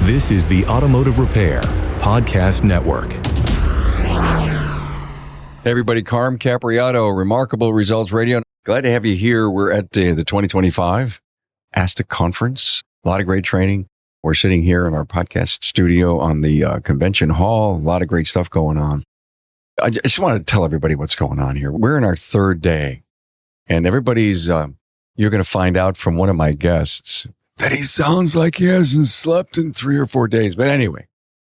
This is the Automotive Repair Podcast Network. Hey everybody, Carm Capriato, Remarkable Results Radio. Glad to have you here. We're at the 2025 ASTA conference. A lot of great training. We're sitting here in our podcast studio on the convention hall. A lot of great stuff going on. I just want to tell everybody what's going on here. We're in our third day, and everybody's, you're going to find out from one of my guests that he sounds like he hasn't slept in 3 or 4 days. But anyway,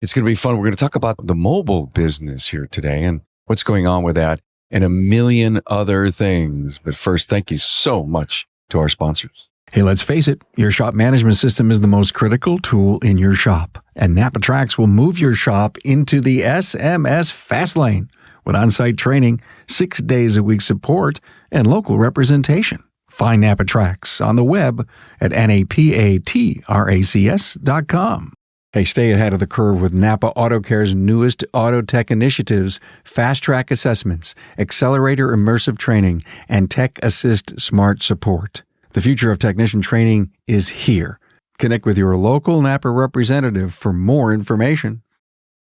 it's going to be fun. We're going to talk about the mobile business here today and what's going on with that and a million other things. But first, thank you so much to our sponsors. Hey, let's face it, your shop management system is the most critical tool in your shop. And NAPA Tracks will move your shop into the SMS fast lane with on-site training, 6 days a week support, and local representation. Find NAPA Tracks on the web at napatracs.com. Hey, stay ahead of the curve with NAPA AutoCare's newest auto tech initiatives, Fast Track Assessments, Accelerator Immersive Training, and Tech Assist Smart Support. The future of technician training is here. Connect with your local NAPA representative for more information.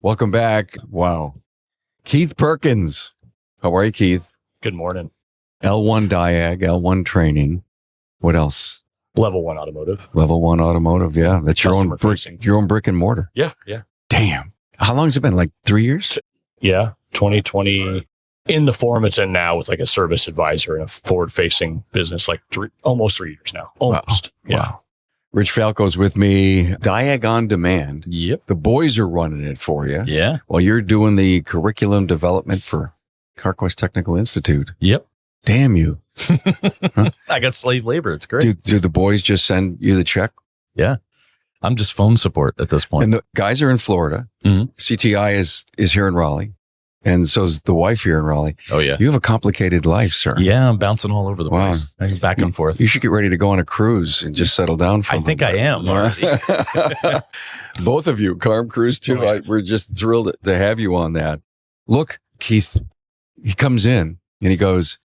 Welcome back. Wow. Keith Perkins. How are you, Keith? Good morning. L1 Diag, L1 Training. What else? Level 1 Automotive. Level 1 Automotive, yeah. That's your own brick and mortar. Yeah. Damn. How long has it been? Like 3 years? Yeah. 2020. In the form it's in now with like a service advisor and a forward-facing business, like almost 3 years now. Almost. Wow. Yeah. Wow. Rich Falco's with me. Diag on Demand. Yep. The boys are running it for you. Yeah. While you're doing the curriculum development for CarQuest Technical Institute. Yep. Damn you. Huh? I got slave labor. It's great. Do the boys just send you the check? Yeah. I'm just phone support at this point. And the guys are in Florida. Mm-hmm. CTI is here in Raleigh. And so is the wife here in Raleigh. Oh, yeah. You have a complicated life, sir. Yeah, I'm bouncing all over the place. Back and forth. You should get ready to go on a cruise and just settle down for a I think I am already. Both of you, Carm Cruise too. Oh, yeah. We're just thrilled to have you on that. Look, Keith, he comes in and he goes,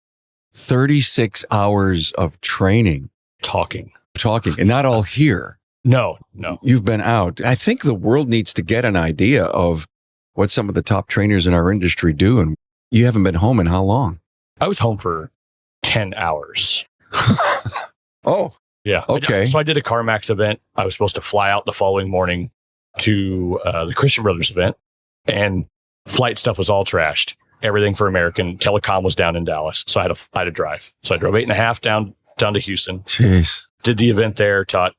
36 hours of training. Talking. And not all here. No. You've been out. I think the world needs to get an idea of what some of the top trainers in our industry do. And you haven't been home in how long? I was home for 10 hours. Oh, yeah. Okay. So I did a CarMax event. I was supposed to fly out the following morning to the Christian Brothers event, and flight stuff was all trashed. Everything for American. Telecom was down in Dallas. So I had to drive. So I drove 8.5 down to Houston. Jeez. Did the event there, taught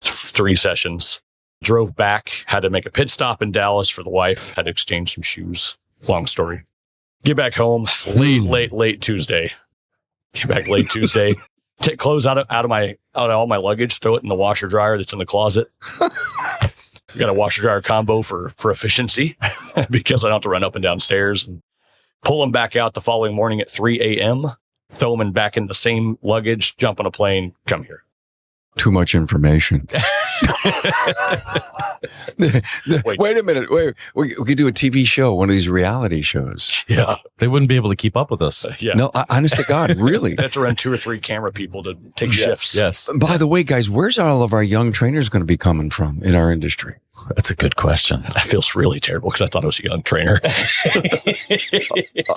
3 sessions. Drove back, had to make a pit stop in Dallas for the wife, had to exchange some shoes. Long story. Get back home late Tuesday. Get back late Tuesday. Take clothes out of all my luggage, throw it in the washer dryer that's in the closet. You got a washer dryer combo for efficiency because I don't have to run up and down stairs. And pull them back out the following morning at 3 a.m., throw them back in the same luggage, jump on a plane, come here. Too much information. Wait a minute. We could do a TV show, one of these reality shows. Yeah. They wouldn't be able to keep up with us. Yeah. No, honest to God, really. They have to run 2 or 3 camera people to take shifts. Yes. By the way, guys, where's all of our young trainers going to be coming from in our industry? That's a good question. I feel really terrible because I thought I was a young trainer.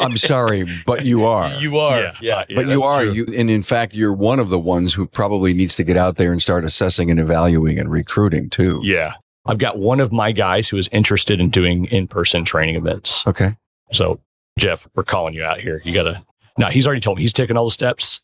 I'm sorry, but you are. You are. Yeah. But you are. And in fact, you're one of the ones who probably needs to get out there and start assessing and evaluating and recruiting too. Yeah. I've got one of my guys who is interested in doing in-person training events. Okay. So, Jeff, we're calling you out here. You got to. Now, he's already told me he's taken all the steps.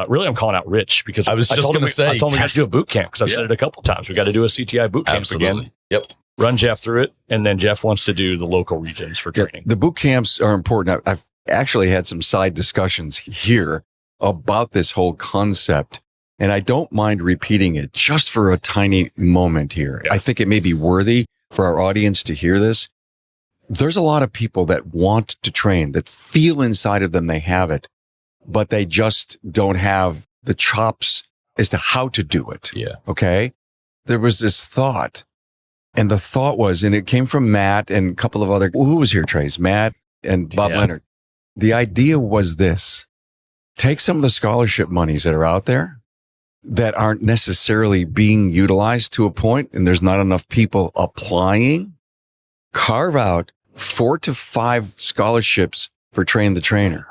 Really, I'm calling out Rich because I was just going to say. I told him we got to do a boot camp because I've said it a couple of times. We got to do a CTI boot camp again. Yep. Run Jeff through it. And then Jeff wants to do the local regions for training. The boot camps are important. I've actually had some side discussions here about this whole concept. And I don't mind repeating it just for a tiny moment here. Yeah. I think it may be worthy for our audience to hear this. There's a lot of people that want to train, that feel inside of them they have it, but they just don't have the chops as to how to do it. Yeah. Okay. There was this thought, and the thought was, and it came from Matt and a couple of other, who was here, Trace? Matt and Bob Leonard. The idea was this: take some of the scholarship monies that are out there that aren't necessarily being utilized to a point, and there's not enough people applying, carve out 4 to 5 scholarships for Train the Trainer.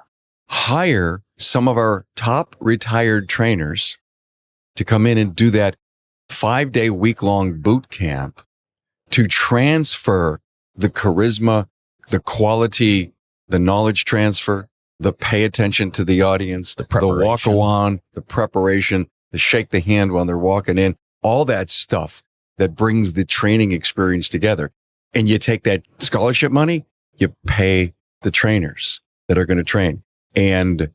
Hire some of our top retired trainers to come in and do that 5-day, week-long boot camp to transfer the charisma, the quality, the knowledge transfer, the pay attention to the audience, the walk on, the preparation, the shake the hand when they're walking in, all that stuff that brings the training experience together. And you take that scholarship money, you pay the trainers that are going to train. And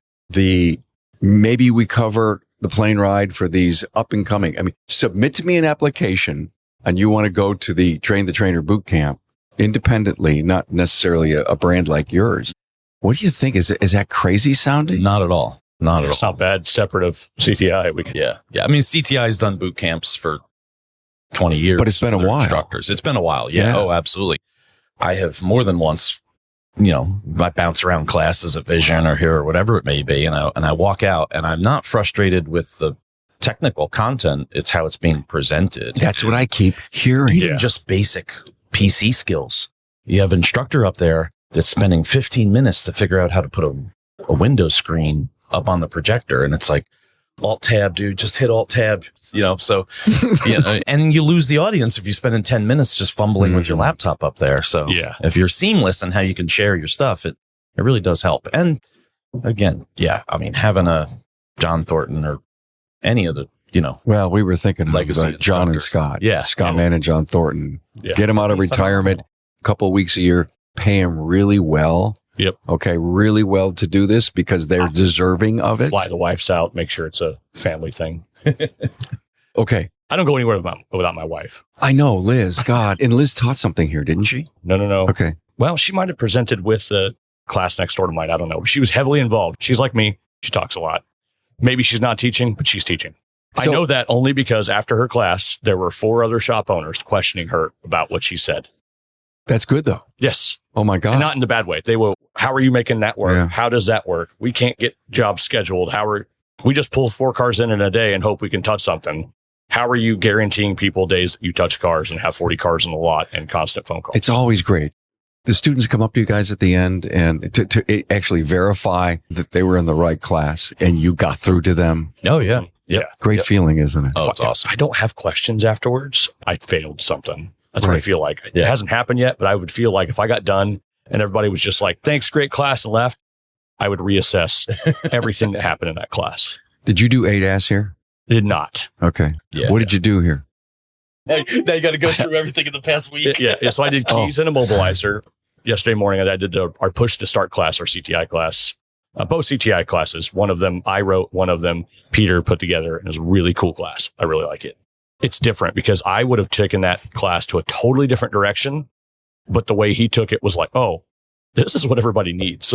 maybe we cover the plane ride for these up and coming. I mean, submit to me an application and you want to go to the Train the Trainer boot camp independently, not necessarily a brand like yours. What do you think? Is that crazy sounding? Not at all. Not at all. It's not bad. Separate of CTI. Yeah. I mean, CTI has done boot camps for 20 years. But it's been a while. Instructors. It's been a while. Yeah. Oh, absolutely. I have more than once, I bounce around classes at Vision or here or whatever it may be. And I walk out and I'm not frustrated with the technical content. It's how it's being presented. That's what I keep hearing. Even just basic PC skills. You have an instructor up there that's spending 15 minutes to figure out how to put a window screen up on the projector. And it's like, Alt tab, dude, just hit Alt tab, so, and you lose the audience if you're spending 10 minutes just fumbling with your laptop up there. So if you're seamless in how you can share your stuff, it really does help. And again, I mean, having a John Thornton or any of the, well, we were thinking legacy of John and Scott. Yeah. Scott Mann and John Thornton. Yeah. Get them out of retirement, a couple of weeks a year, pay them really well. Yep. Okay. Really well to do this because they're deserving of it. Fly the wives out, make sure it's a family thing. Okay. I don't go anywhere without my wife. I know, Liz. God. And Liz taught something here, didn't she? No. Okay. Well, she might have presented with the class next door to mine. I don't know. She was heavily involved. She's like me. She talks a lot. Maybe she's not teaching, but she's teaching. I know that only because after her class, there were 4 other shop owners questioning her about what she said. That's good, though. Yes. Oh, my God. And not in the bad way. They will, how are you making that work? Yeah. How does that work? We can't get jobs scheduled. We just pull 4 cars in a day and hope we can touch something. How are you guaranteeing people days that you touch cars and have 40 cars in the lot and constant phone calls? It's always great. The students come up to you guys at the end and to actually verify that they were in the right class and you got through to them. Oh, yeah. Yeah. Great feeling, isn't it? Oh, it's awesome. If I don't have questions afterwards, I failed something. That's what I feel like. It hasn't happened yet, but I would feel like if I got done and everybody was just like, thanks, great class, and left, I would reassess everything that happened in that class. Did you do ADAS here? Did not. Okay. Yeah. What did you do here? Now you got to go through everything in the past week. So I did keys and immobilizer. Yesterday morning, I did our push to start class, our CTI class. Both CTI classes. One of them I wrote, one of them Peter put together. And it was a really cool class. I really like it. It's different because I would have taken that class to a totally different direction. But the way he took it was like, oh, this is what everybody needs.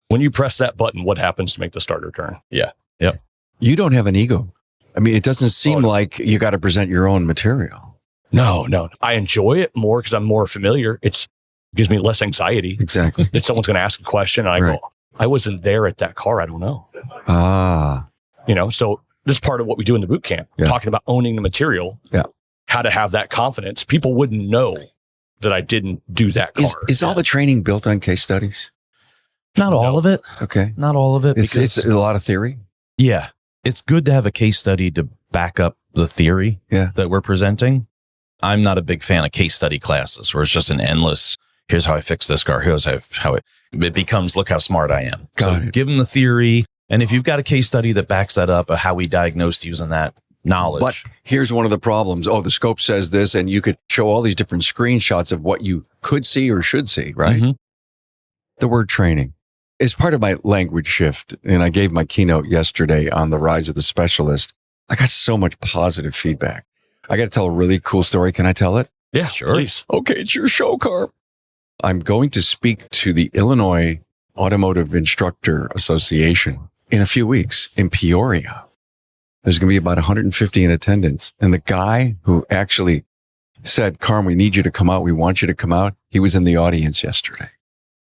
When you press that button, what happens to make the starter turn? Yeah. Yep. You don't have an ego. I mean, it doesn't seem like you got to present your own material. No. I enjoy it more because I'm more familiar. It gives me less anxiety. Exactly. If someone's going to ask a question and I go, I wasn't there at that car. I don't know. So this is part of what we do in the boot camp, talking about owning the material, how to have that confidence. People wouldn't know that I didn't do that car. Is all the training built on case studies? Not all of it. Okay. Not all of it. It's a lot of theory. Yeah. It's good to have a case study to back up the theory that we're presenting. I'm not a big fan of case study classes where it's just an endless, here's how I fix this car. Here's how it becomes, look how smart I am. Got it. Give them the theory. And if you've got a case study that backs that up of how we diagnosed using that knowledge. But here's one of the problems. Oh, the scope says this, and you could show all these different screenshots of what you could see or should see, right? Mm-hmm. The word training is part of my language shift. And I gave my keynote yesterday on the rise of the specialist. I got so much positive feedback. I got to tell a really cool story. Can I tell it? Yeah, sure. Please. Okay, it's your show, Carp. I'm going to speak to the Illinois Automotive Instructor Association in a few weeks in Peoria. There's going to be about 150 in attendance. And the guy who actually said, Carm, we need you to come out. We want you to come out. He was in the audience yesterday.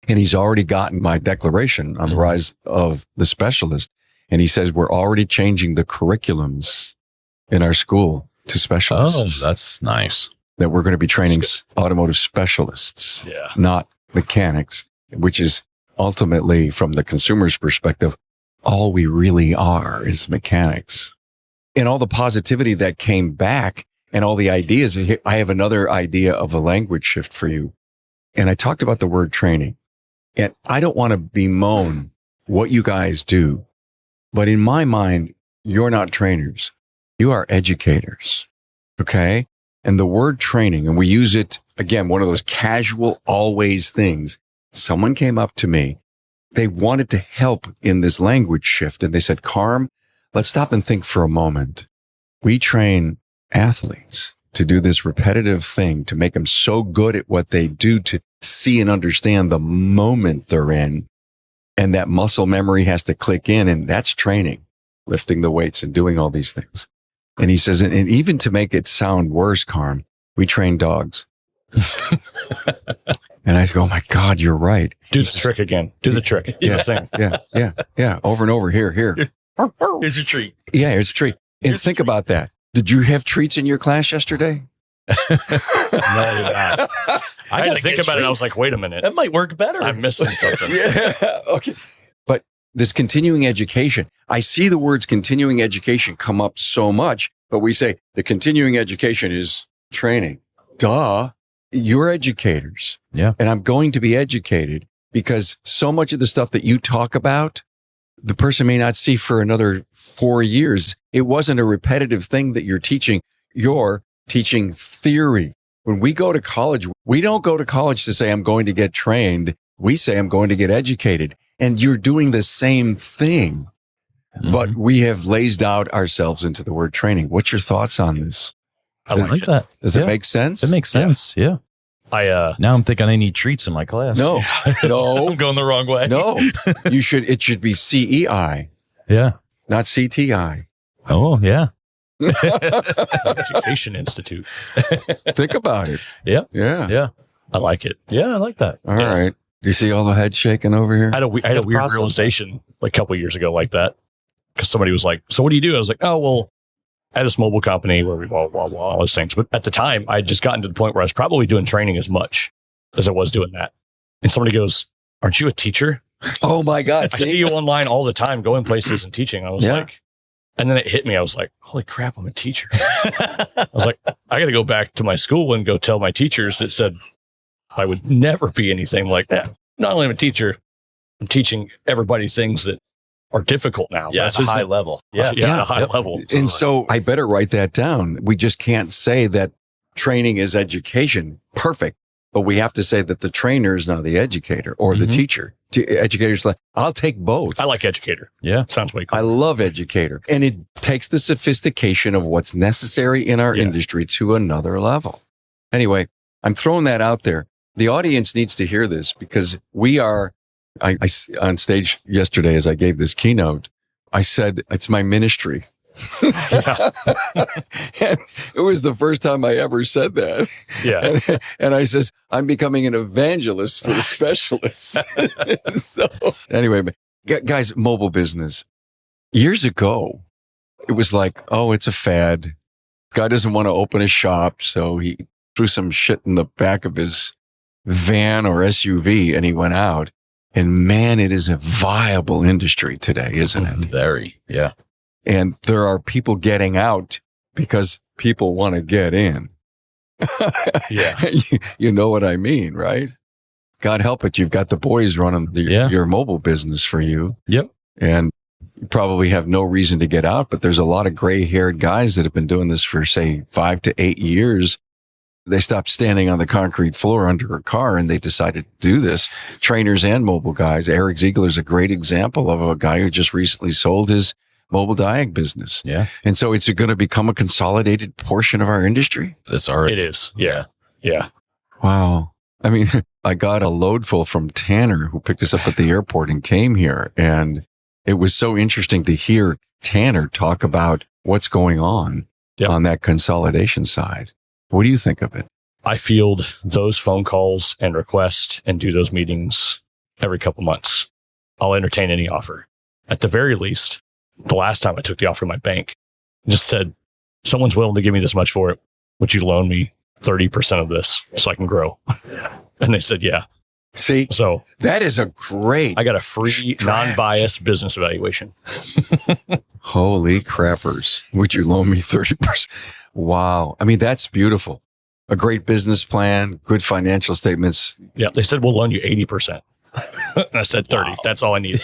And he's already gotten my declaration on the rise of the specialist. And he says, we're already changing the curriculums in our school to specialists. Oh, that's nice. That we're going to be training automotive specialists, not mechanics, which is ultimately, from the consumer's perspective, all we really are is mechanics. And all the positivity that came back and all the ideas. I have another idea of a language shift for you. And I talked about the word training. And I don't want to bemoan what you guys do, but in my mind, you're not trainers. You are educators. Okay. And the word training, and we use it again, one of those casual, always things. Someone came up to me. They wanted to help in this language shift. And they said, Carm, let's stop and think for a moment. We train athletes to do this repetitive thing to make them so good at what they do to see and understand the moment they're in. And that muscle memory has to click in. And that's training, lifting the weights and doing all these things. And he says, and even to make it sound worse, Carm, we train dogs. And I go, oh my God, you're right. Do the trick again. Do the trick. Yeah. Over and over. Here. Here's your treat. Yeah, here's a treat. And think about that. Did you have treats in your class yesterday? No, you're not. I had to think about it. I was like, wait a minute. That might work better. I'm missing something. Okay. But this continuing education, I see the words continuing education come up so much, but we say the continuing education is training. Duh. You're educators. Yeah. And I'm going to be educated because so much of the stuff that you talk about, the person may not see for another 4 years. It wasn't a repetitive thing that you're teaching. You're teaching theory. When we go to college, we don't go to college to say, I'm going to get trained. We say, I'm going to get educated. And you're doing the same thing. Mm-hmm. But we have lazed out ourselves into the word training. What's your thoughts on this? I like that. Does it make sense? It makes sense. Yeah. Now I'm thinking I need treats in my class. No. I'm going the wrong way. No. It should be CEI. Yeah. Not CTI. Oh, yeah. Education Institute. Think about it. Yeah. Yeah. I like it. Yeah, I like that. All right. Do you see all the head shaking over here? I had a weird realization like a couple of years ago like that. Because somebody was like, so what do you do? I was like, oh, well, at this mobile company where we all those things. But at the time, I had just gotten to the point where I was probably doing training as much as I was doing that. And somebody goes, aren't you a teacher? Oh my God. I see you online all the time going places and teaching. I was like, and then it hit me. I was like, holy crap, I'm a teacher. I was like, I got to go back to my school and go tell my teachers that said I would never be anything like that. Not only am I a teacher, I'm teaching everybody things that are difficult now. Yeah, at a high level. Yeah, at a high level. And so I better write that down. We just can't say that training is education. Perfect. But we have to say that the trainer is now the educator or the teacher. Educators, like, I'll take both. I like educator. Yeah. Sounds way cool. I love educator. And it takes the sophistication of what's necessary in our industry to another level. Anyway, I'm throwing that out there. The audience needs to hear this because we are, I on stage yesterday as I gave this keynote, I said, it's my ministry. And it was the first time I ever said that. Yeah. And I says, I'm becoming an evangelist for the specialists. So anyway, guys, mobile business. Years ago, it was like, oh, it's a fad. Guy doesn't want to open a shop. So he threw some shit in the back of his van or SUV and he went out. And man, it is a viable industry today, isn't it? Very. Yeah. And there are people getting out because people want to get in. Yeah. You know what I mean, right? God help it. You've got the boys running your mobile business for you. Yep. And you probably have no reason to get out, but there's a lot of gray haired guys that have been doing this for say 5 to 8 years. They stopped standing on the concrete floor under a car and they decided to do this. Trainers and mobile guys. Eric Ziegler's a great example of a guy who just recently sold his mobile diag business. Yeah. And so it's going to become a consolidated portion of our industry. It is. Yeah. Yeah. Wow. I mean, I got a load full from Tanner who picked us up at the airport and came here. And it was so interesting to hear Tanner talk about what's going on on that consolidation side. What do you think of it? I field those phone calls and requests and do those meetings every couple months. I'll entertain any offer. At the very least, the last time I took the offer from my bank, just said, someone's willing to give me this much for it. Would you loan me 30% of this so I can grow? And they said, yeah. See, So that is a great. I got a free non-biased business evaluation. Holy crappers. Would you loan me 30%? Wow. I mean, that's beautiful. A great business plan, good financial statements. Yeah. They said, we'll loan you 80%. And I said 30. Wow. That's all I need.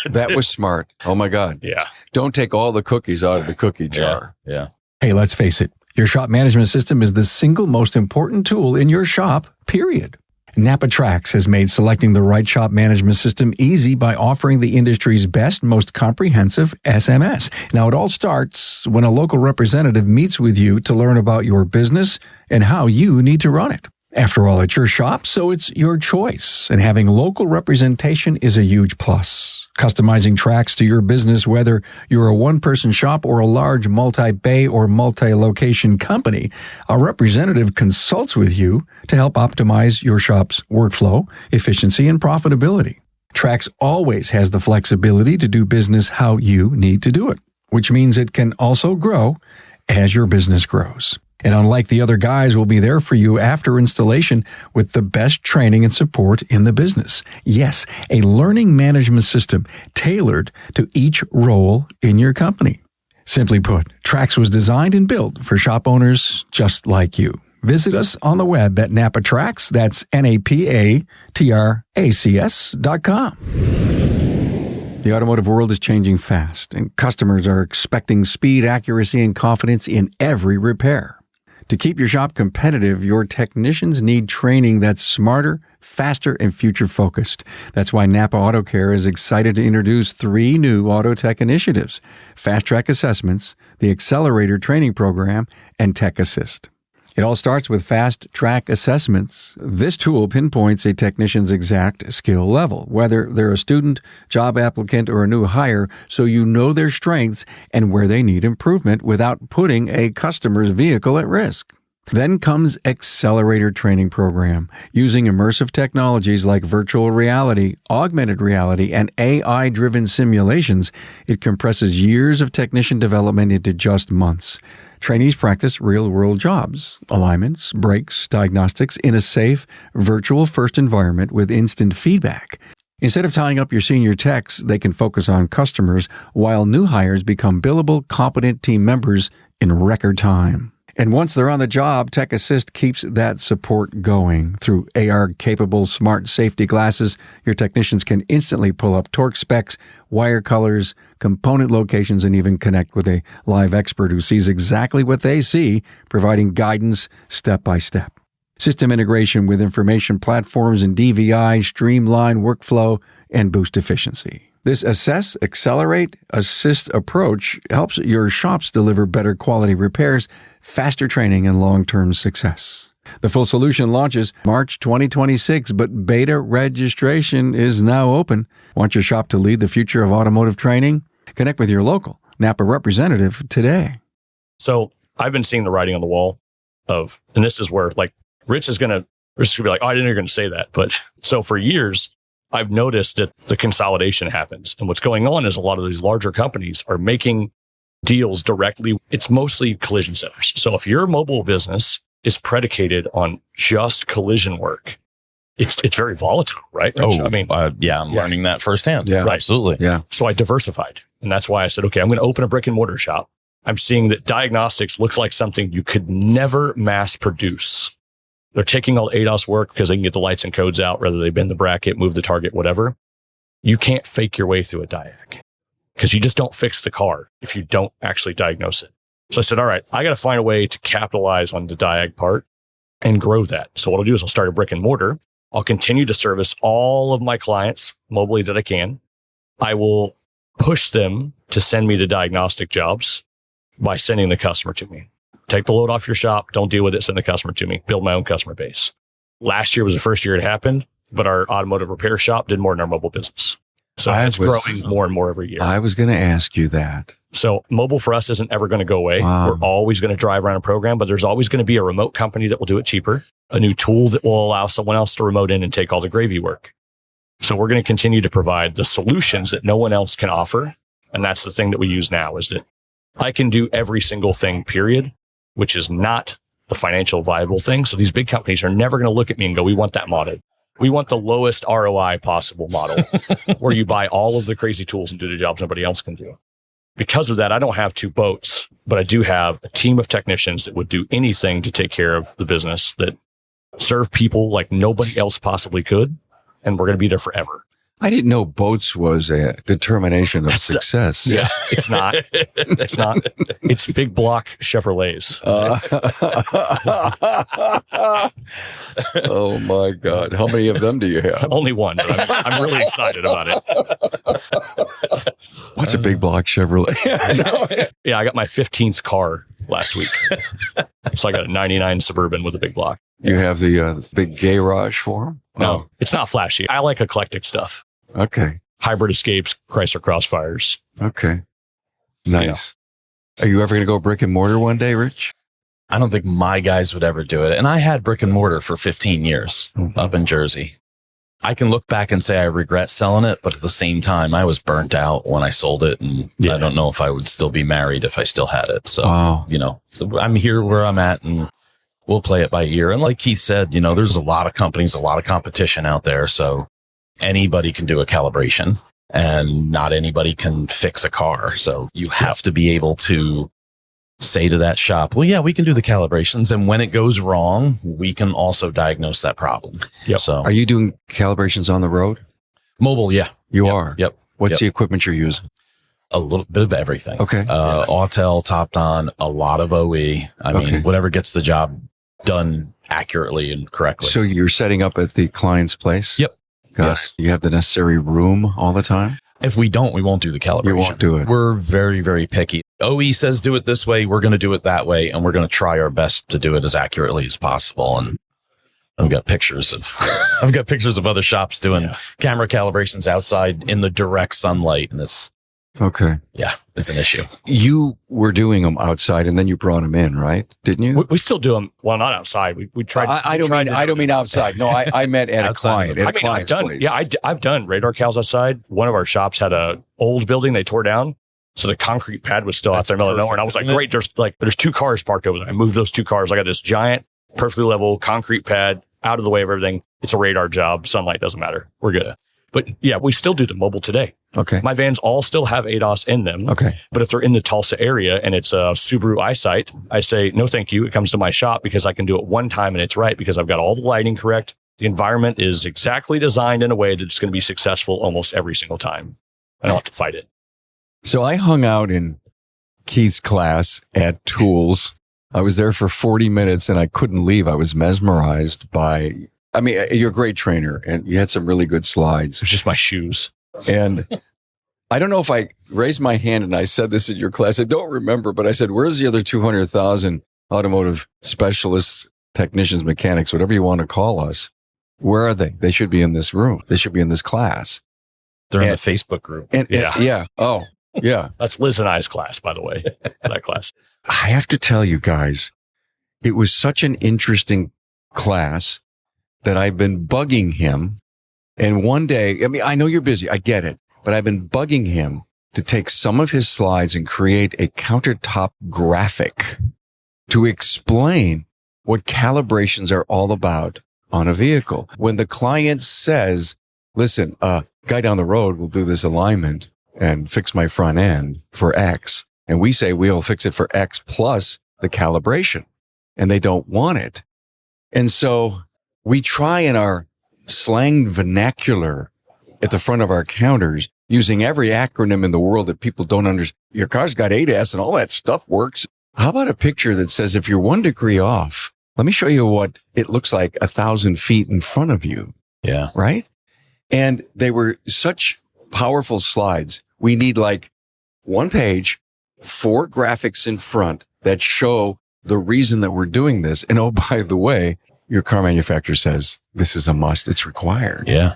That was smart. Oh my God. Yeah. Don't take all the cookies out of the cookie jar. Yeah. Hey, let's face it. Your shop management system is the single most important tool in your shop, period. NAPA Trax has made selecting the right shop management system easy by offering the industry's best, most comprehensive SMS. Now, it all starts when a local representative meets with you to learn about your business and how you need to run it. After all, it's your shop, so it's your choice, and having local representation is a huge plus. Customizing Trax to your business, whether you're a one-person shop or a large multi-bay or multi-location company, a representative consults with you to help optimize your shop's workflow, efficiency, and profitability. Trax always has the flexibility to do business how you need to do it, which means it can also grow as your business grows. And unlike the other guys, will be there for you after installation with the best training and support in the business. Yes, a learning management system tailored to each role in your company. Simply put, Trax was designed and built for shop owners just like you. Visit us on the web at NAPA Trax. That's NAPATRACS.com. The automotive world is changing fast, and customers are expecting speed, accuracy, and confidence in every repair. To keep your shop competitive, your technicians need training that's smarter, faster, and future-focused. That's why NAPA Auto Care is excited to introduce 3 new auto tech initiatives: Fast Track Assessments, the Accelerator Training Program, and Tech Assist. It all starts with Fast Track Assessments. This tool pinpoints a technician's exact skill level, whether they're a student, job applicant, or a new hire, so you know their strengths and where they need improvement without putting a customer's vehicle at risk. Then comes Accelerator Training Program. Using immersive technologies like virtual reality, augmented reality, and AI-driven simulations, it compresses years of technician development into just months. Trainees practice real-world jobs, alignments, brakes, diagnostics in a safe, virtual-first environment with instant feedback. Instead of tying up your senior techs, they can focus on customers while new hires become billable, competent team members in record time. And once they're on the job, Tech Assist keeps that support going. Through AR-capable smart safety glasses, your technicians can instantly pull up torque specs, wire colors, component locations, and even connect with a live expert who sees exactly what they see, providing guidance step by step. System integration with information platforms and DVI streamline workflow and boost efficiency. This assess, accelerate, assist approach helps your shops deliver better quality repairs, faster training, and long-term success. The full solution launches March 2026, but beta registration is now open. Want your shop to lead the future of automotive training? Connect with your local NAPA representative today. So I've been seeing the writing on the wall of, and this is where like Rich is going to be like, oh, I didn't know you were going to say that. But so for years, I've noticed that the consolidation happens. And what's going on is a lot of these larger companies are making deals directly. It's mostly collision centers. So if your mobile business is predicated on just collision work, it's very volatile, right? Rich? I'm learning that firsthand. Yeah, right. Absolutely. Yeah. So I diversified. And that's why I said, okay, I'm going to open a brick and mortar shop. I'm seeing that diagnostics looks like something you could never mass produce. They're taking all the ADAS work because they can get the lights and codes out, whether they bend the bracket, move the target, whatever. You can't fake your way through a diag because you just don't fix the car if you don't actually diagnose it. So I said, all right, I got to find a way to capitalize on the diag part and grow that. So what I'll do is I'll start a brick and mortar. I'll continue to service all of my clients mobilely that I can. I will push them to send me the diagnostic jobs by sending the customer to me. Take the load off your shop. Don't deal with it. Send the customer to me. Build my own customer base. Last year was the first year it happened, but our automotive repair shop did more than our mobile business. So it's growing more and more every year. I was going to ask you that. So mobile for us isn't ever going to go away. Wow. We're always going to drive around a program, but there's always going to be a remote company that will do it cheaper, a new tool that will allow someone else to remote in and take all the gravy work. So we're going to continue to provide the solutions that no one else can offer And that's the thing that we use now, is that I can do every single thing, period, which is not the financial viable thing. So these big companies are never going to look at me and go, we want that model. We want the lowest ROI possible model where you buy all of the crazy tools and do the jobs nobody else can do. Because of that, I don't have 2 boats, but I do have a team of technicians that would do anything to take care of the business, that serve people like nobody else possibly could. And we're going to be there forever. I didn't know boats was a determination of success. Yeah, it's not. It's not. It's big block Chevrolets. Oh my God. How many of them do you have? Only one, but I'm really excited about it. What's a big block Chevrolet? Yeah, I got my 15th car last week. So I got a 99 Suburban with a big block. You have the big garage for them? No, it's not flashy. I like eclectic stuff. Okay. Hybrid Escapes, Chrysler Crossfires. Okay. Nice. Are you ever going to go brick and mortar one day, Rich? I don't think my guys would ever do it. And I had brick and mortar for 15 years up in Jersey. I can look back and say I regret selling it, but at the same time, I was burnt out when I sold it. And I don't know if I would still be married if I still had it. So, so I'm here where I'm at, and we'll play it by ear. And like Keith said, there's a lot of companies, a lot of competition out there. So anybody can do a calibration, and not anybody can fix a car. So you have to be able to say to that shop, well, yeah, we can do the calibrations. And when it goes wrong, we can also diagnose that problem. Yep. So are you doing calibrations on the road? Mobile? Yeah. You are? Yep. What's the equipment you're using? A little bit of everything. Okay. Autel, Top Don, a lot of OE. I mean, whatever gets the job done accurately and correctly. So you're setting up at the client's place? Yep. Yes. You have the necessary room all the time? If we don't, we won't do the calibration. You won't do it. We're very, very picky. OE says do it this way. We're going to do it that way. And we're going to try our best to do it as accurately as possible. And I've got pictures of other shops doing camera calibrations outside in the direct sunlight. And it's an issue. You were doing them outside, and then you brought them in, right? Didn't you? We still do them. Well, not outside. We tried. I don't mean outside. No, I meant at a client. At a client's place. Yeah, I've done radar cals outside. One of our shops had a old building they tore down, so the concrete pad was still out there in the middle of nowhere. And I was like, great. There's 2 cars parked over there. I moved those 2 cars. I got this giant, perfectly level concrete pad out of the way of everything. It's a radar job. Sunlight doesn't matter. We're good. But yeah, we still do the mobile today. Okay. My vans all still have ADAS in them. Okay. But if they're in the Tulsa area and it's a Subaru eyesight, I say, no, thank you. It comes to my shop because I can do it one time and it's right because I've got all the lighting correct. The environment is exactly designed in a way that it's going to be successful almost every single time. I don't have to fight it. So I hung out in Keith's class at Tools. I was there for 40 minutes and I couldn't leave. I was mesmerized by, you're a great trainer and you had some really good slides. It's just my shoes. And I don't know if I raised my hand and I said this in your class. I don't remember, but I said, where's the other 200,000 automotive specialists, technicians, mechanics, whatever you want to call us? Where are they? They should be in this room. They should be in this class. They're in the Facebook group. Oh, yeah. That's Liz and I's class, by the way, that class. I have to tell you guys, it was such an interesting class that I've been bugging him. And one day, I know you're busy. I get it. But I've been bugging him to take some of his slides and create a countertop graphic to explain what calibrations are all about on a vehicle. When the client says, listen, guy down the road will do this alignment and fix my front end for X. And we say we'll fix it for X plus the calibration. And they don't want it. And so we try in our slang vernacular at the front of our counters using every acronym in the world that people don't understand. Your car's got ADAS and all that stuff works. How about a picture that says, if you're 1 degree off, let me show you what it looks like 1,000 feet in front of you. Yeah. Right. And they were such powerful slides. We need like 1 page, 4 graphics in front that show the reason that we're doing this. And oh, by the way, your car manufacturer says this is a must. It's required. Yeah.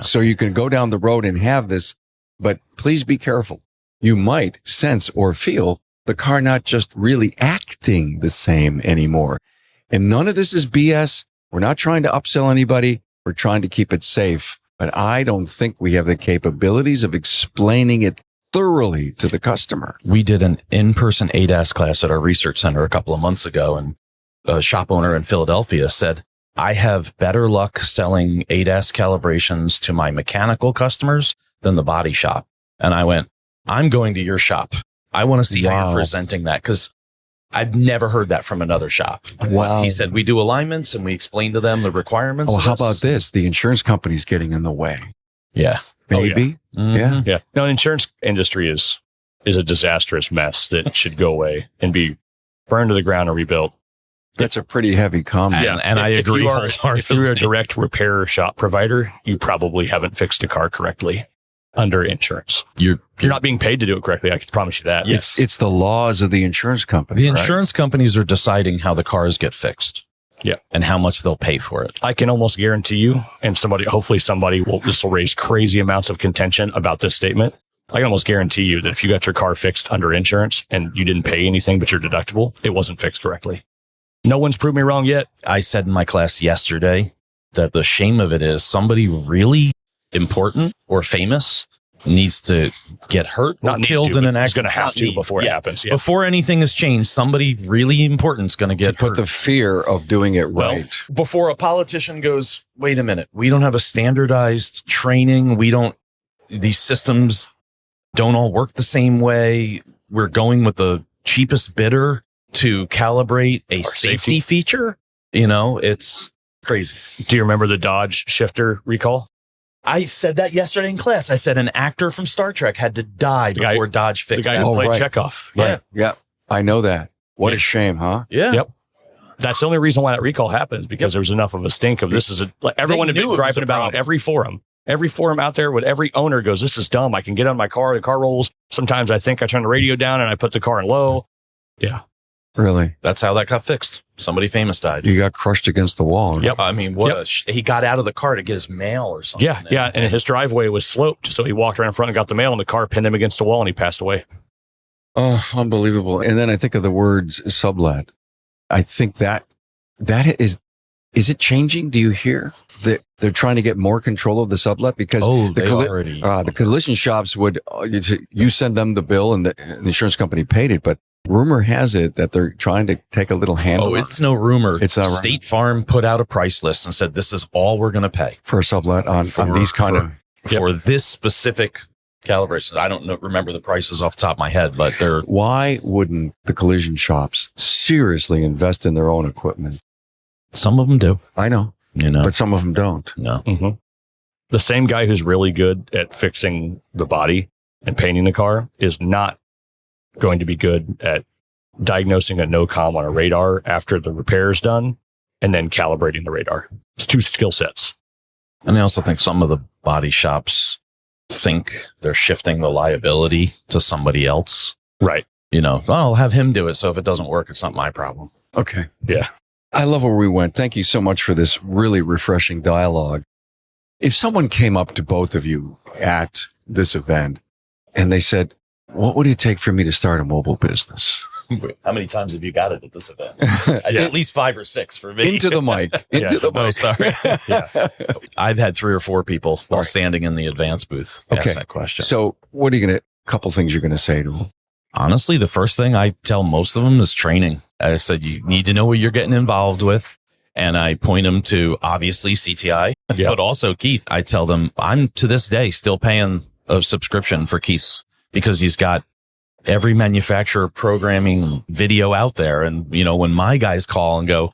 So you can go down the road and have this, but please be careful. You might sense or feel the car not just really acting the same anymore. And none of this is BS. We're not trying to upsell anybody. We're trying to keep it safe. But I don't think we have the capabilities of explaining it thoroughly to the customer. We did an in-person ADAS class at our research center a couple of months ago, and a shop owner in Philadelphia said, I have better luck selling ADAS calibrations to my mechanical customers than the body shop. And I went, I'm going to your shop. I want to see how you're presenting that, because I've never heard that from another shop. Wow. He said, we do alignments and we explain to them the requirements. Oh, how about this? The insurance company's getting in the way. Yeah. Maybe. Mm-hmm. Yeah. Yeah. No, insurance industry is a disastrous mess that should go away and be burned to the ground or rebuilt. That's a pretty heavy comment. Yeah, and I agree. If you're a direct repair shop provider, you probably haven't fixed a car correctly under insurance. You're not being paid to do it correctly. I can promise you that. Yes. It's the laws of the insurance company. The insurance companies are deciding how the cars get fixed. Yeah. And how much they'll pay for it. I can almost guarantee you, and hopefully this will raise crazy amounts of contention about this statement. I can almost guarantee you that if you got your car fixed under insurance and you didn't pay anything but your deductible, it wasn't fixed correctly. No one's proved me wrong yet. I said in my class yesterday that the shame of it is somebody really important or famous needs to get hurt or killed in an accident. It's going to have to before it happens. Yeah. Before anything has changed, somebody really important is going to get hurt. Put the fear of doing it right. Before a politician goes, wait a minute, we don't have a standardized training. These systems don't all work the same way. We're going with the cheapest bidder to calibrate a safety feature. It's crazy. Do you remember the Dodge shifter recall? I said that yesterday in class. I said an actor from Star Trek had to die before Dodge fixed the guy who played Chekhov. Yeah. Yeah. I know that. What a shame, huh? Yeah. Yep. That's the only reason why that recall happens, because there was enough of a stink of this everyone had been driving about on every forum. Every forum out there with every owner goes, this is dumb. I can get on my car. The car rolls. Sometimes I think I turn the radio down and I put the car in low. Yeah. Really? That's how that got fixed. Somebody famous died. You got crushed against the wall. Yep. I mean, he got out of the car to get his mail or something. Yeah. Yeah. And his driveway was sloped. So he walked around in front and got the mail, and the car pinned him against the wall and he passed away. Oh, unbelievable. And then I think of the words sublet. I think that is it changing? Do you hear that they're trying to get more control of the sublet? Because the collision shops would, you send them the bill and the insurance company paid it, but rumor has it that they're trying to take a little handle. Oh, it's no rumor. It's not State Farm put out a price list and said, this is all we're going to pay for a sublet on these kind of for this specific calibration. I don't remember the prices off the top of my head, but they're. Why wouldn't the collision shops seriously invest in their own equipment? Some of them do. I know, but some of them don't. No. Mm-hmm. The same guy who's really good at fixing the body and painting the car is not going to be good at diagnosing a no-com on a radar after the repair is done and then calibrating the radar. It's two skill sets. And I also think some of the body shops think they're shifting the liability to somebody else. Right. I'll have him do it. So if it doesn't work, it's not my problem. Okay. Yeah. I love where we went. Thank you so much for this really refreshing dialogue. If someone came up to both of you at this event and they said, what would it take for me to start a mobile business? How many times have you got it at this event? At least 5 or 6 for me. Into the mic. The mic. Oh, sorry. I've had 3 or 4 people while standing in the advance booth ask that question. So what are you going to, a couple things you're going to say to them? Honestly, the first thing I tell most of them is training. I said, you need to know what you're getting involved with. And I point them to obviously CTI, but also Keith. I tell them I'm to this day still paying a subscription for Keith's because he's got every manufacturer programming video out there. And, when my guys call and go,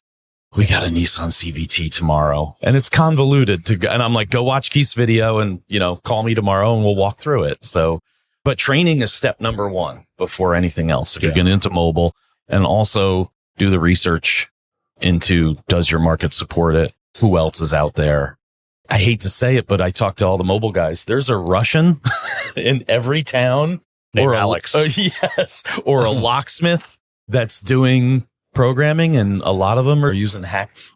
we got a Nissan CVT tomorrow and it's convoluted and I'm like, go watch Keith's video and, call me tomorrow and we'll walk through it. So, but training is step number 1 before anything else. If you're getting into mobile, and also do the research into, does your market support it? Who else is out there? I hate to say it, but I talk to all the mobile guys. There's a Russian in every town named Alex. Yes. Or a locksmith that's doing programming. And a lot of them are using hacked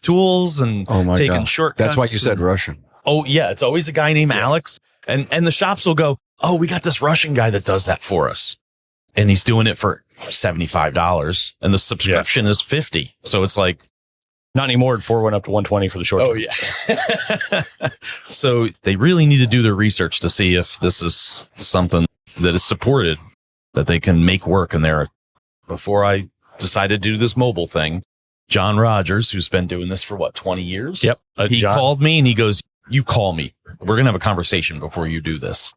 tools and taking shortcuts. That's why you said Russian. Oh yeah. It's always a guy named Alex. And the shops will go, oh, we got this Russian guy that does that for us. And he's doing it for $75 and the subscription is $50. So it's like, not anymore. 4 went up to $120 for the short term. Yeah. So they really need to do their research to see if this is something that is supported that they can make work in there. Before I decided to do this mobile thing, John Rogers, who's been doing this for 20 years? Yep. He John called me and he goes, you call me. We're going to have a conversation before you do this.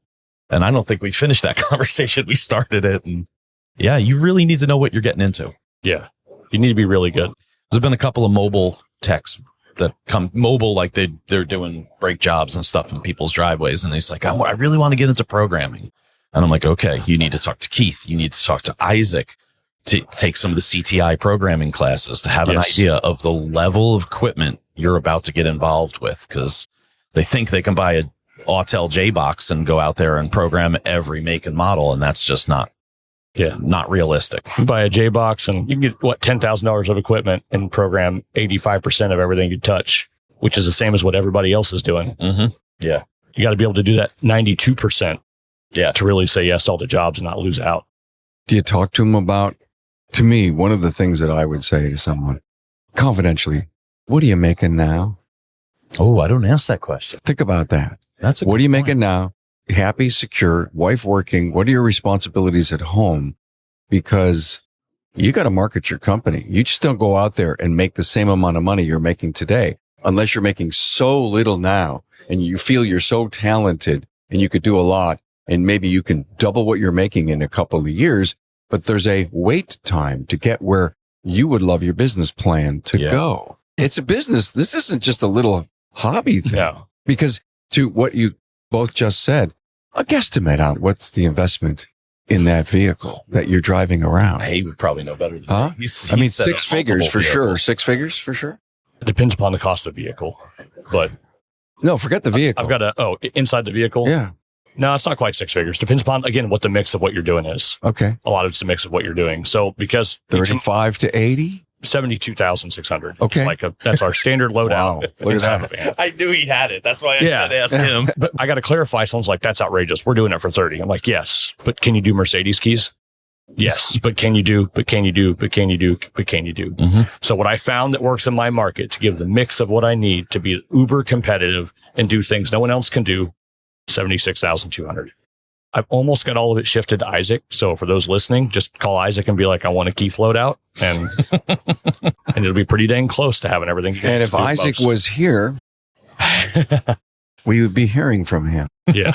And I don't think we finished that conversation. We started it. And yeah, you really need to know what you're getting into. Yeah. You need to be really good. There's been a couple of mobile techs that come mobile, like they're doing brake jobs and stuff in people's driveways. And he's like, I really want to get into programming. And I'm like, okay, you need to talk to Keith. You need to talk to Isaac to take some of the CTI programming classes to have an idea of the level of equipment you're about to get involved with. Cause they think they can buy a Autel J-Box and go out there and program every make and model. And that's just not realistic. You buy a J-Box and you can get $10,000 of equipment and program 85% of everything you touch, which is the same as what everybody else is doing. Mm-hmm. Yeah. You got to be able to do that 92%. Yeah. To really say yes to all the jobs and not lose out. Do you talk to them about, to me, one of the things that I would say to someone confidentially, what are you making now? Oh, I don't ask that question. Think about that. That's what are you making now? Happy, secure, wife working. What are your responsibilities at home? Because you got to market your company. You just don't go out there and make the same amount of money you're making today, unless you're making so little now and you feel you're so talented and you could do a lot. And maybe you can double what you're making in a couple of years, but there's a wait time to get where you would love your business plan to go. It's a business. This isn't just a little hobby thing. No. Because to what you both just said, a guesstimate on what's the investment in that vehicle that you're driving around. He would probably know better than huh? me. I mean, 6 figures for sure. 6 figures for sure. It depends upon the cost of the vehicle, but no, forget the vehicle. I've got inside the vehicle. Yeah. No, it's not quite 6 figures. Depends upon, again, what the mix of what you're doing is. Okay. A lot of it's the mix of what you're doing. So because 35 to 80? 72,600. Okay. That's our standard loadout. Wow. Look at that. I knew he had it. That's why I said ask him. But I got to clarify. Someone's like, that's outrageous. We're doing it for 30. I'm like, yes, but can you do Mercedes keys? Yes, but can you do? Mm-hmm. So what I found that works in my market to give the mix of what I need to be uber competitive and do things no one else can do, 76,200. I've almost got all of it shifted to Isaac. So for those listening, just call Isaac and be like, I want a Keith loadout, and it'll be pretty dang close to having everything. And if Isaac was here, we would be hearing from him. Yeah.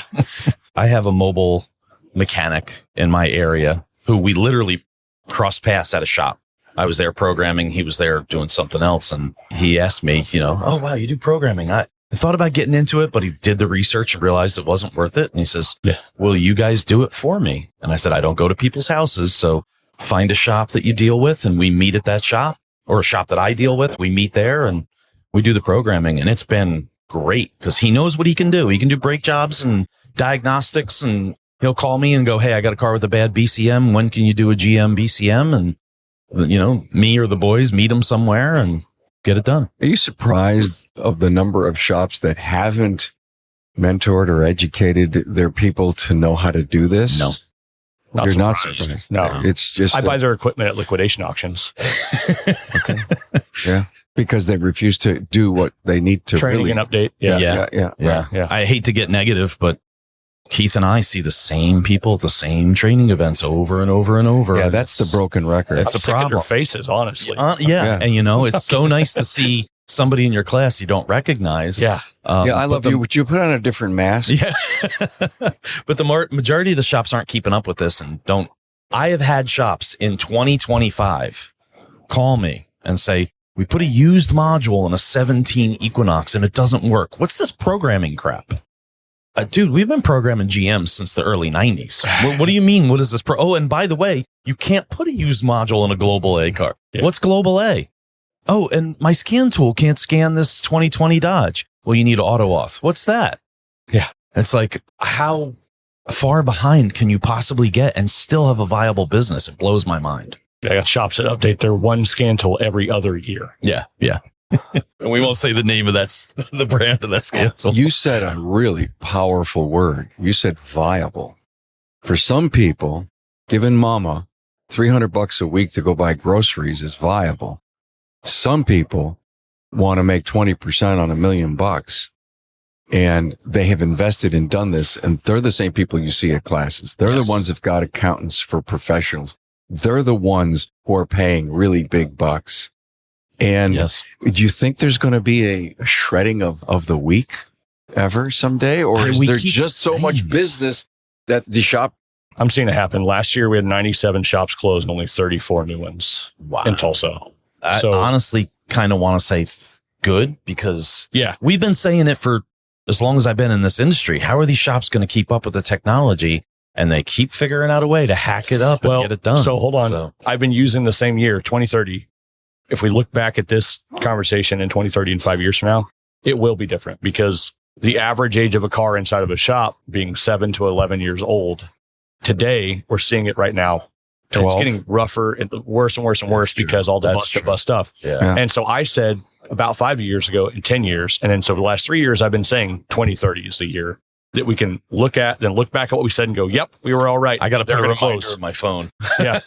I have a mobile mechanic in my area who we literally crossed paths at a shop. I was there programming. He was there doing something else. And he asked me, oh, wow, you do programming. I thought about getting into it, but he did the research and realized it wasn't worth it. And he says, will you guys do it for me? And I said, I don't go to people's houses. So find a shop that you deal with and we meet at that shop, or a shop that I deal with. We meet there and we do the programming. And it's been great because he knows what he can do. He can do brake jobs and diagnostics, and he'll call me and go, hey, I got a car with a bad BCM. When can you do a GM BCM? And, me or the boys meet him somewhere and get it done. Are you surprised of the number of shops that haven't mentored or educated their people to know how to do this? No. You're not surprised. No. It's just... I buy their equipment at liquidation auctions. Okay. Yeah. Because they refuse to do what they need to Training really... and update. Yeah. I hate to get negative, but Keith and I see the same people at the same training events over and over and over. Yeah, that's the broken record. That's I'm a sick of problem. their faces, honestly. Yeah. And it's so nice to see somebody in your class you don't recognize. Yeah. I love you. Would you put on a different mask? Yeah. But the majority of the shops aren't keeping up with this and don't. I have had shops in 2025 call me and say, we put a used module in a 17 Equinox and it doesn't work. What's this programming crap? Dude, we've been programming GMs since the early 90s. What do you mean? What is this? Oh, and by the way, you can't put a used module in a Global A car. Yeah. What's Global A? Oh, and my scan tool can't scan this 2020 Dodge. Well, you need auto auth. What's that? Yeah. It's like, how far behind can you possibly get and still have a viable business? It blows my mind. I got shops that update their one scan tool every other year. Yeah. And we won't say the name of the brand of that scan tool. You said a really powerful word. You said viable. For some people, giving mama $300 a week to go buy groceries is viable. Some people want to make 20% on $1 million. and they have invested and done this. And they're the same people you see at classes. They're Yes. the ones that've got accountants for professionals. They're the ones who are paying really big bucks. And Yes. do you think there's going to be a shredding of the week ever someday? Or is We there keep just so much saying business that the shop? I'm seeing it happen. Last year, we had 97 shops closed and only 34 new ones Wow. in Tulsa. I So- honestly kind of want to say good, because Yeah. we've been saying it for as long as I've been in this industry. How are these shops going to keep up with the technology? And they keep figuring out a way to hack it up and Well, get it done. so hold on. So, I've been using the same year, 2030. If we look back at this conversation in 2030 and 5 years from now, it will be different, because the average age of a car inside of a shop being 7 to 11 years old. Today, we're seeing it right now. And 12. it's getting rougher and worse and worse and worse That's true. because all the That's bust true. to bust stuff. yeah. And so I said about 5 years ago, in 10 years. And then so for the last 3 years, I've been saying 2030 is the year that we can look at, then look back at what we said and go, yep, we were all right. I got to put They're a gonna reminder close. in my phone. Yeah.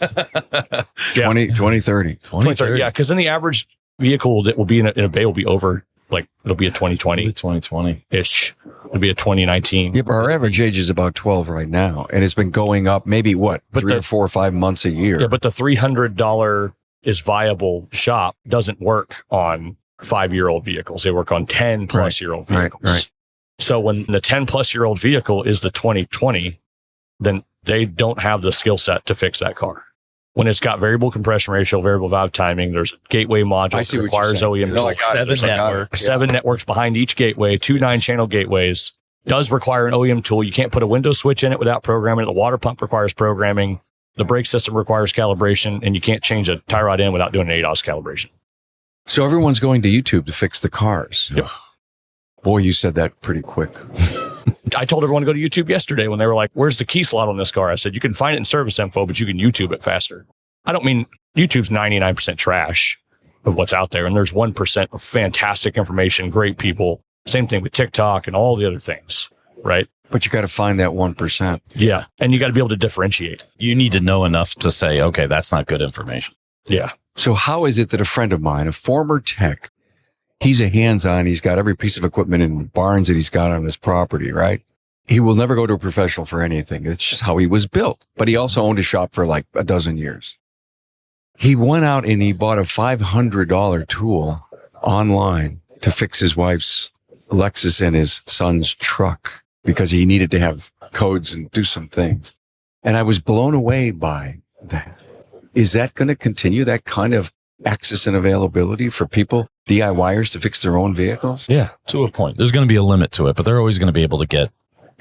Yeah. 2030. 2030. Yeah. Cause then the average vehicle that will be in a bay will be over, like it'll be a 2020 2020. ish. It'll be a 2019. Yeah, but our average age is about 12 right now. And it's been going up maybe But 3 or 4 or 5 months a year. Yeah. But the $300 is viable shop doesn't work on 5-year-old vehicles. They work on 10 plus year old vehicles. Right. So when the 10 plus year old vehicle is the 2020, then they don't have the skill set to fix that car. When it's got variable compression ratio, variable valve timing, there's a gateway module I see that what you're requires saying. OEM. No, I got it. Seven There's like networks. 7 networks behind each gateway, 2 9-channel gateways. Does require an OEM tool. You can't put a window switch in it without programming. The water pump requires programming. The brake system requires calibration, and you can't change a tie rod in without doing an ADAS calibration. So everyone's going to YouTube to fix the cars. Yep. Boy, you said that pretty quick. I told everyone to go to YouTube yesterday when they were like, where's the key slot on this car? I said, you can find it in service info, but you can YouTube it faster. I don't mean YouTube's 99% trash of what's out there. And there's 1% of fantastic information, great people. Same thing with TikTok and all the other things, right? But you got to find that 1%. Yeah. And you got to be able to differentiate. You need to know enough to say, okay, that's not good information. Yeah. So how is it that a friend of mine, a former tech, he's a hands-on, he's got every piece of equipment in barns that he's got on his property, right? He will never go to a professional for anything. It's just how he was built. But he also owned a shop for like a dozen years. He went out and he bought a $500 tool online to fix his wife's Lexus and his son's truck because he needed to have codes and do some things. And I was blown away by that. Is that going to continue, that kind of access and availability for people, DIYers, to fix their own vehicles? Yeah, to a point. There's going to be a limit to it, but they're always going to be able to get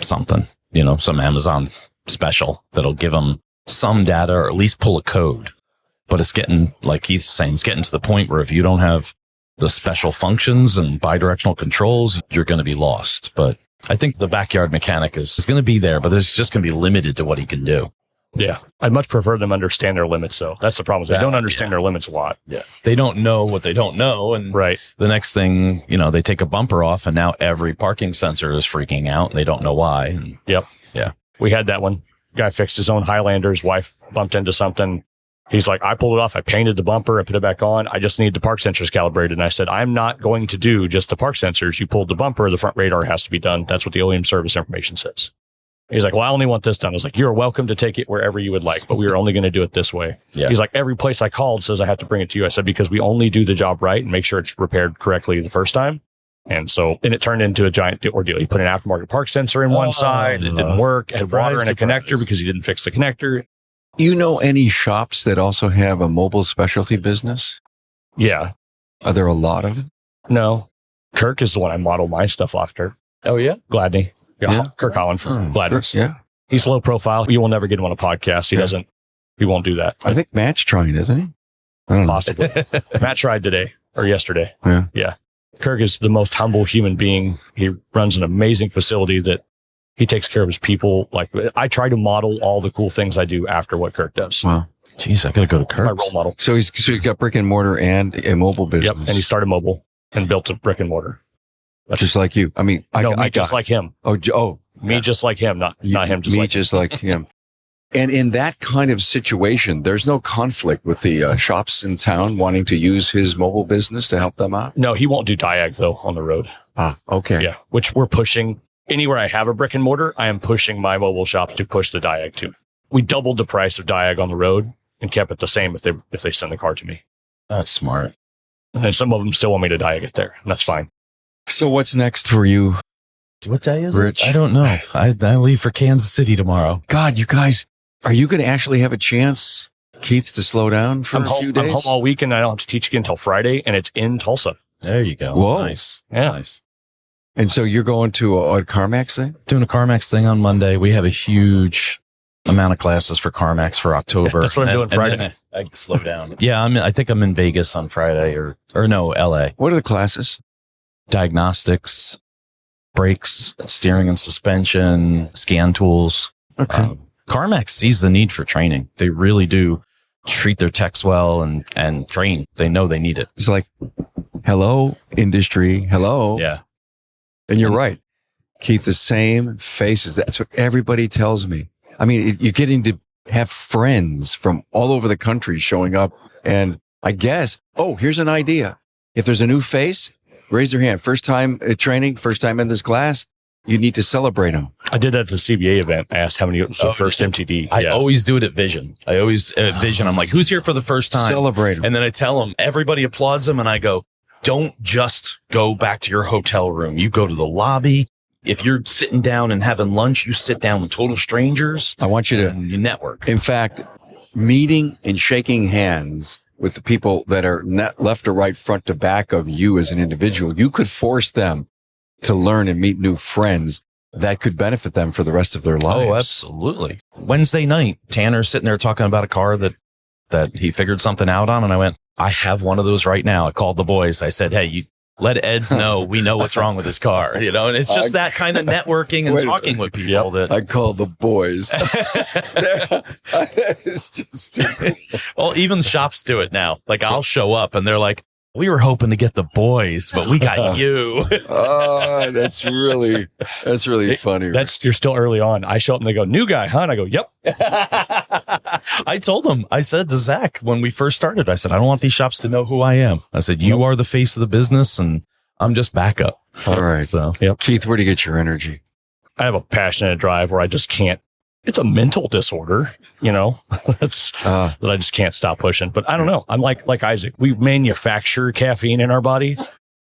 something, some Amazon special that'll give them some data or at least pull a code. But it's getting, like Keith's saying, it's getting to the point where if you don't have the special functions and bidirectional controls, you're going to be lost. But I think the backyard mechanic is going to be there, but it's just going to be limited to what he can do. Yeah. I'd much prefer them understand their limits, though. That's the problem. Is they don't understand their limits a lot. Yeah. They don't know what they don't know. And Right. the next thing, they take a bumper off and now every parking sensor is freaking out and they don't know why. And Yep. Yeah. We had that one. Guy fixed his own Highlander. His wife bumped into something. He's like, I pulled it off. I painted the bumper. I put it back on. I just need the park sensors calibrated. And I said, I'm not going to do just the park sensors. You pulled the bumper. The front radar has to be done. That's what the OEM service information says. He's like, well, I only want this done. I was like, you're welcome to take it wherever you would like, but we are only going to do it this way. Yeah. He's like, every place I called says I have to bring it to you. I said, because we only do the job right and make sure it's repaired correctly the first time. And it turned into a giant ordeal. He put an aftermarket park sensor in one side. It didn't work. It had water in a connector because he didn't fix the connector. You know any shops that also have a mobile specialty business? Yeah. Are there a lot of them? No. Kirk is the one I model my stuff after. oh, yeah. Gladney. Yeah. Yeah. Kirk Holland from Gladney's. Yeah. He's low profile. You will never get him on a podcast. He won't do that. I think Matt's trying, isn't he? I don't know. Possibly. Matt tried today or yesterday. Yeah. Yeah. Kirk is the most humble human being. He runs an amazing facility that he takes care of his people. Like, I try to model all the cool things I do after what Kirk does. Wow. Jeez, I got to go to My Kirk's. role model. So he's got brick and mortar and a mobile business. Yep. And he started mobile and built a brick and mortar. just like you. I mean, Me just like him. oh, Me just like him, not him just me like just like him. And in that kind of situation, there's no conflict with the shops in town wanting to use his mobile business to help them out? No, he won't do diag though on the road. Ah, okay. Yeah, which we're pushing. Anywhere I have a brick and mortar, I am pushing my mobile shops to push the diag too. We doubled the price of diag on the road and kept it the same if they send the car to me. That's smart. And some of them still want me to diag it there, and that's fine. So what's next for you, What day is Rich? it? I don't know. I leave for Kansas City tomorrow. God, you guys, are you going to actually have a chance, Keith, to slow down for a few days? I'm home all weekend. I don't have to teach again until Friday, and it's in Tulsa. There you go. Whoa. Nice. Yeah. Nice. And so you're going to a CarMax thing? Doing a CarMax thing on Monday. We have a huge amount of classes for CarMax for October. That's what I'm doing Friday. Then I slow down. Yeah, I think I'm in Vegas on Friday or no, LA. What are the classes? Diagnostics, brakes, steering and suspension, scan tools. Okay. CarMax sees the need for training. They really do treat their techs well and train. They know they need it. It's like, hello, industry. Hello. Yeah. And you're right. Keith, the same faces. That's what everybody tells me. I mean, you're getting to have friends from all over the country showing up. And I guess, here's an idea. If there's a new face, raise their hand. First time at training, first time in this class, you need to celebrate them. I did that at the CBA event. I asked how many was the first MTD. I always do it at Vision. Vision. I'm like, who's here for the first time? Celebrate them. And then I tell them, everybody applauds them. And I go, don't just go back to your hotel room. You go to the lobby. If you're sitting down and having lunch, you sit down with total strangers. I want you to you network. In fact, meeting and shaking hands with the people that are left to right, front to back of you as an individual, you could force them to learn and meet new friends that could benefit them for the rest of their lives. Oh, absolutely. Wednesday night, Tanner's sitting there talking about a car that he figured something out on. And I went, I have one of those right now. I called the boys. I said, hey, you let Eds know we know what's wrong with his car, and it's just that kind of networking and talking with people that I call the boys. That is just too cool. Well, even shops do it now. Like I'll show up and they're like, we were hoping to get the boys, but we got you. Oh, that's really funny. You're still early on. I show up and they go, new guy, huh? And I go, yep. I told him, I said to Zach, when we first started, I said, I don't want these shops to know who I am. I said, you are the face of the business and I'm just backup. All right. So, Keith, where do you get your energy? I have a passionate drive where I just can't. It's a mental disorder, that's that I just can't stop pushing. But I don't know. I'm like Isaac. We manufacture caffeine in our body.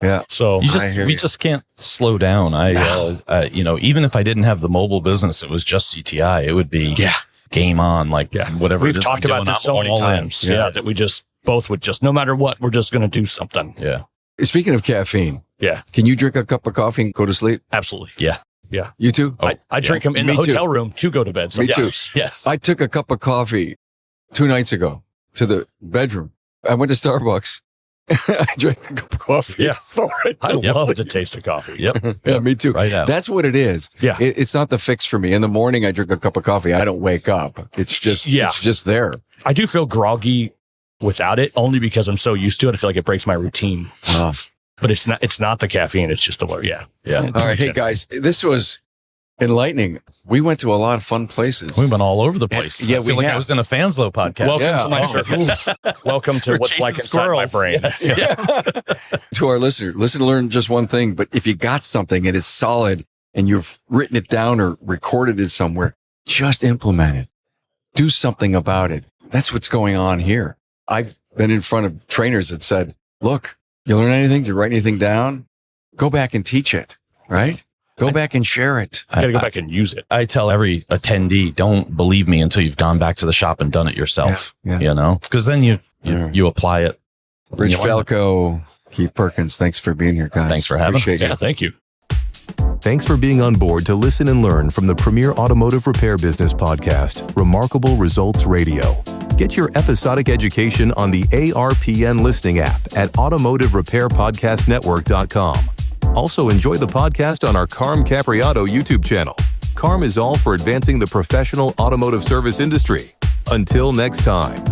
Yeah. So we just can't slow down. Even if I didn't have the mobile business, it was just CTI, it would be game on, whatever. We've talked about this so many times. That we just both would just, no matter what, we're just going to do something. Yeah. Speaking of caffeine. Yeah. Can you drink a cup of coffee and go to sleep? Absolutely. Yeah. Yeah. You too? I drink them in the hotel room to go to bed. So Me too. Yes. I took a cup of coffee 2 nights ago to the bedroom. I went to Starbucks. I drank a cup of coffee. Yeah. I love the taste of coffee. Yep. Yeah, me too. Right now. That's what it is. Yeah. It's not the fix for me. In the morning, I drink a cup of coffee. I don't wake up. It's just there. I do feel groggy without it only because I'm so used to it. I feel like it breaks my routine. But it's not the caffeine. It's just the water. Yeah. All right. Hey guys, this was enlightening. We went to a lot of fun places. We've been all over the place. Yeah, I feel like I was in a Fanslow podcast. Welcome to my circus. Welcome to what's like inside my brain. Yes. To our listener, listen to learn just one thing. But if you got something and it's solid and you've written it down or recorded it somewhere, just implement it. Do something about it. That's what's going on here. I've been in front of trainers that said, look, you learn anything? Did you write anything down? Go back and teach it, right? Go back and share it. I got to go back and use it. I tell every attendee, don't believe me until you've gone back to the shop and done it yourself, because then you apply it. Rich Falco, Keith Perkins, thanks for being here, guys. Thanks for having us. Yeah, thank you. Thanks for being on board to listen and learn from the premier automotive repair business podcast, Remarkable Results Radio. Get your episodic education on the ARPN listening app at automotiverepairpodcastnetwork.com. Also enjoy the podcast on our Carm Capriato YouTube channel. Carm is all for advancing the professional automotive service industry. Until next time.